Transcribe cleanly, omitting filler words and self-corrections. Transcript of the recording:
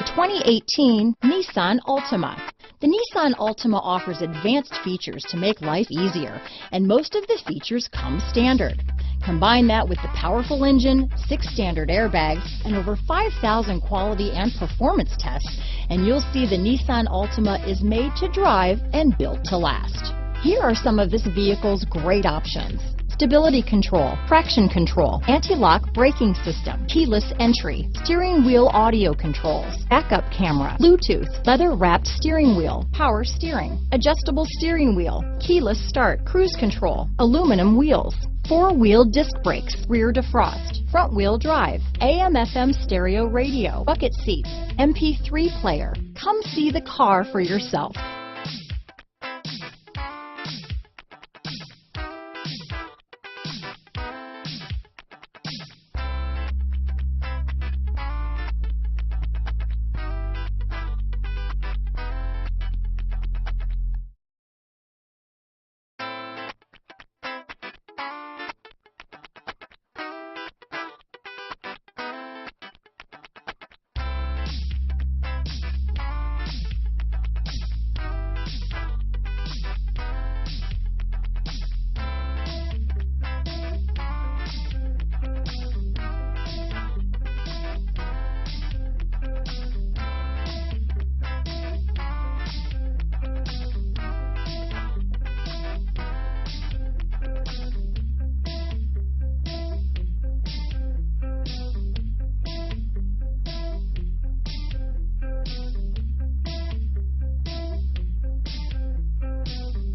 The 2018 Nissan Altima. The Nissan Altima offers advanced features to make life easier, and most of the features come standard. Combine that with the powerful engine, 6 standard airbags, and over 5,000 quality and performance tests, and you'll see the Nissan Altima is made to drive and built to last. Here are some of this vehicle's great options: stability control, traction control, anti-lock braking system, keyless entry, steering wheel audio controls, backup camera, Bluetooth, leather-wrapped steering wheel, power steering, adjustable steering wheel, keyless start, cruise control, aluminum wheels, 4-wheel disc brakes, rear defrost, front-wheel drive, AM/FM stereo radio, bucket seats, MP3 player. Come see the car for yourself.